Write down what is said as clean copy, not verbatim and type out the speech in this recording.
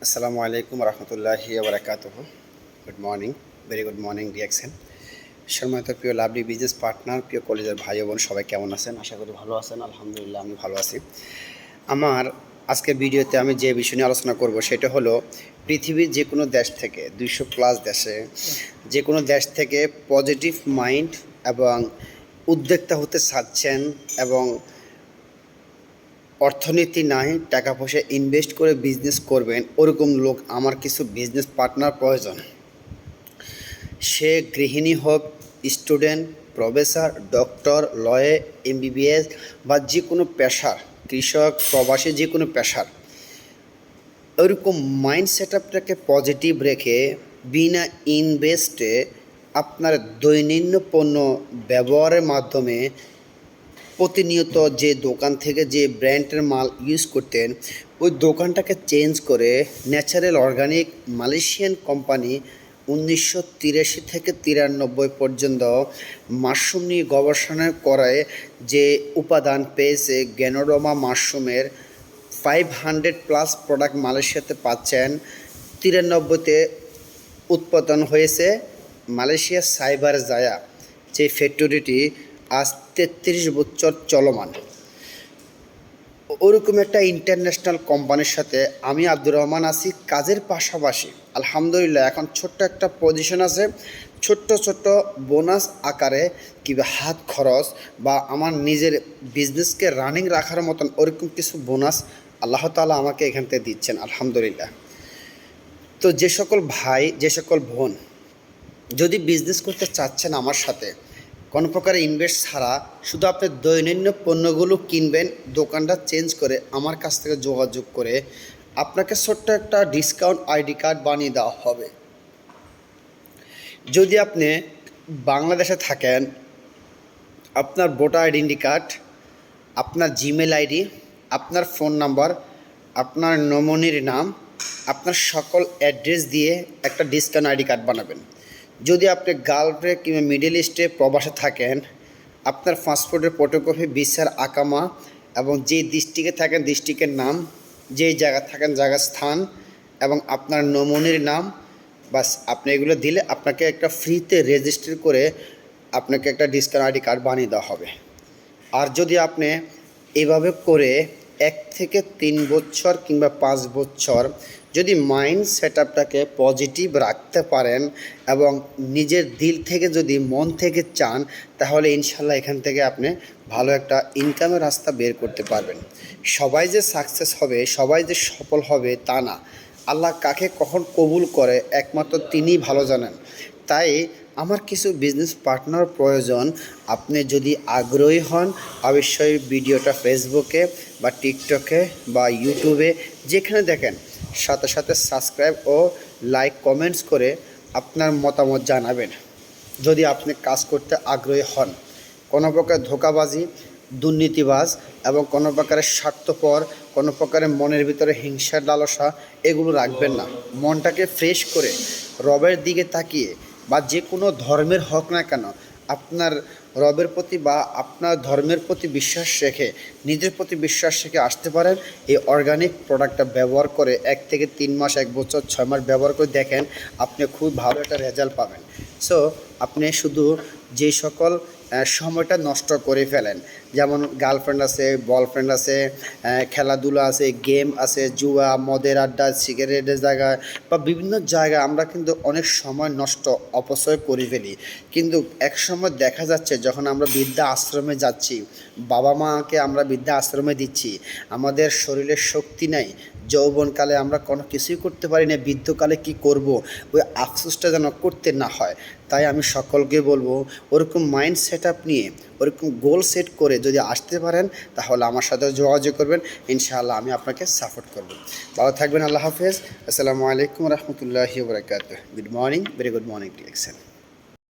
আসসালামু আলাইকুম রহমতুল্লাহি বারাকাতুহু। Good morning, very good morning reaction. সম্মানিত প্রিয় লাভলি বিজনেস পার্টনার, প্রিয় কলেজের ভাই বোন, সবাই কেমন আছেন? আশা করি ভালো আছেন। আলহামদুলিল্লাহ, আমি ভালো আছি। আমার আজকের ভিডিওতে আমি যে বিষয় নিয়ে আলোচনা করব সেটা হলো পৃথিবীর যে কোনো দেশ থেকে 200+ দেশে যে কোনো দেশ থেকে পজিটিভ মাইন্ড এবং উদ্যোক্তা হতে চাচ্ছেন এবং অর্থনীতি নাই, টাকা পয়সা ইনভেস্ট করে বিজনেস করবেন, ওরকম লোক আমার কিছু বিজনেস পার্টনার প্রয়োজন। সে গৃহিণী হোক, স্টুডেন্ট, প্রফেসর, ডক্টর, লয়ে, এমবিবিএস বা যে কোনো পেশার, কৃষক, প্রবাসী, যে কোনো পেশার, ওইরকম মাইন্ড সেট আপটাকে পজিটিভ রেখে বিনা ইনভেস্টে আপনার দৈনন্দিন পণ্য ব্যবহারের মাধ্যমে প্রতিনিয়ত যে দোকান থেকে যে ব্র্যান্ডের মাল ইউজ করতেন, ওই দোকানটাকে চেঞ্জ করে ন্যাচারাল অর্গানিক মালয়েশিয়ান কোম্পানি 1983 থেকে 93 পর্যন্ত মাশরুম নিয়ে গবেষণা করায় যে উপাদান পেয়েছে, গ্যানোডোমা মাশরুমের 500+ প্রোডাক্ট মালয়েশিয়াতে পাচ্ছেন। 93তে উৎপাদন হয়েছে মালয়েশিয়ার সাইবার জায়া, যে ফ্যাক্টরিটি আজ 33 বছর চলমান। ওরকম একটা ইন্টারন্যাশনাল কোম্পানির সাথে আমি আব্দুর রহমান আছি কাজের পাশাপাশি। আলহামদুলিল্লাহ, এখন ছোট্ট একটা পজিশন আছে, ছোট্ট ছোট্ট বোনাস আকারে কিংবা হাত খরচ বা আমার নিজের বিজনেসকে রানিং রাখার মতন ওরকম কিছু বোনাস আল্লাহ তাআলা আমাকে এখান থেকে দিচ্ছেন, আলহামদুলিল্লাহ। তো যে সকল ভাই, যে সকল বোন যদি বিজনেস করতে চাচ্ছেন আমার সাথে, কোনো প্রকার ইনভেস্ট ছাড়া শুধু আপনি দৈনন্দিন পণ্যগুলো কিনবেন, দোকানটা চেঞ্জ করে আমার কাছ থেকে যোগাযোগ করে আপনাকে ছোট্ট একটা ডিসকাউন্ট আইডি কার্ড বানিয়ে দেওয়া হবে। যদি আপনি বাংলাদেশে থাকেন, আপনার ভোটার আইডেন্টি কার্ড, আপনার জিমেল আইডি, আপনার ফোন নাম্বার, আপনার নমুনির নাম, আপনার সকল অ্যাড্রেস দিয়ে একটা ডিসকাউন্ট আইডি কার্ড বানাবেন। যদি আপনি গালফে কিংবা মিডল ইস্টে প্রবাসে থাকেন, আপনার পাসপোর্টের ফটোকপি, ভিসার আকামা এবং যে ডিস্ট্রিক্টে থাকেন ডিস্ট্রিক্টের নাম, যেই জায়গা থাকেন জায়গার স্থান এবং আপনার নমুনির নাম, বাস আপনি এগুলো দিলে আপনাকে একটা ফ্রিতে রেজিস্টার করে আপনাকে একটা ডিসকাউন্ট আইডি কার্ড বানিয়ে দেওয়া হবে। আর যদি আপনি এভাবে করে 1 থেকে 3 বছর কিংবা 5 বছর যদি মাইন্ড সেট আপটাকে পজিটিভ রাখতে পারেন এবং নিজের দিল থেকে যদি মন থেকে চান, তাহলে ইনশাল্লাহ এখান থেকে আপনি ভালো একটা ইনকামের রাস্তা বের করতে পারবেন। সবাই যে সাকসেস হবে, সবাই যে সফল হবে তা না। আল্লাহ কাকে কখন কবুল করে একমাত্র তিনিই ভালো জানেন। তাই আমার কিছু বিজনেস পার্টনার প্রয়োজন। আপনি যদি আগ্রহী হন, অবশ্যই ভিডিওটা ফেসবুকে বা টিকটকে বা ইউটিউবে যেখানে দেখেন সাথে সাথে সাবস্ক্রাইব ও লাইক কমেন্টস করে আপনার মতামত জানাবেন। যদি আপনি কাজ করতে আগ্রহী হন, কোনো প্রকার ধোঁকাবাজি, দুর্নীতিবাজ এবং কোনো প্রকারের স্বার্থপর, কোনো প্রকারের মনের ভিতরে হিংসার লালসা এগুলো রাখবেন না। মনটাকে ফ্রেশ করে রবের দিকে তাকিয়ে বা যে কোনো ধর্মের হোক না কেন, আপনার রবের প্রতি বা আপনার ধর্মের প্রতি বিশ্বাস রেখে, নিজের প্রতি বিশ্বাস রেখে আসতে পারেন। এই অর্গানিক প্রোডাক্টটা ব্যবহার করে 1 থেকে 3 মাস, 1 বছর, 6 মাস ব্যবহার করে দেখেন, আপনি খুব ভালো একটা রেজাল্ট পাবেন। সো আপনি শুধু যে সকল সময়টা নষ্ট করে ফেলেন, যেমন গার্লফ্রেন্ড আছে, বয়ফ্রেন্ড আছে, খেলাধুলা আছে, গেম আছে, জুয়া, মদের আড্ডা, সিগারেটের জায়গায় বা বিভিন্ন জায়গায় আমরা কিন্তু অনেক সময় নষ্ট অপচয় করে ফেলি। কিন্তু এক সময় দেখা যাচ্ছে যখন আমরা বৃদ্ধা আশ্রমে যাচ্ছি, বাবা মাকে আমরা বৃদ্ধা আশ্রমে দিচ্ছি, আমাদের শরীরে শক্তি নেই, যৌবনকালে আমরা কোনো কিছুই করতে পারি না, বৃদ্ধকালে কি করব, ওই আফসোসটা যেন করতে না হয়। তাই আমি সকলকে বলবো, ওরকম মাইন্ড সেট আপ নিয়ে, ওরকম গোল সেট করে যদি আসতে পারেন, তাহলে আমার সাথে যোগাযোগ করবেন, ইনশাআল্লাহ আমি আপনাকে সাপোর্ট করব। ভালো থাকবেন, আল্লাহ হাফেজ। আসসালামু আলাইকুম রহমতুল্লাহি ওয়া বারাকাতুহু। Good morning, very good morning direction.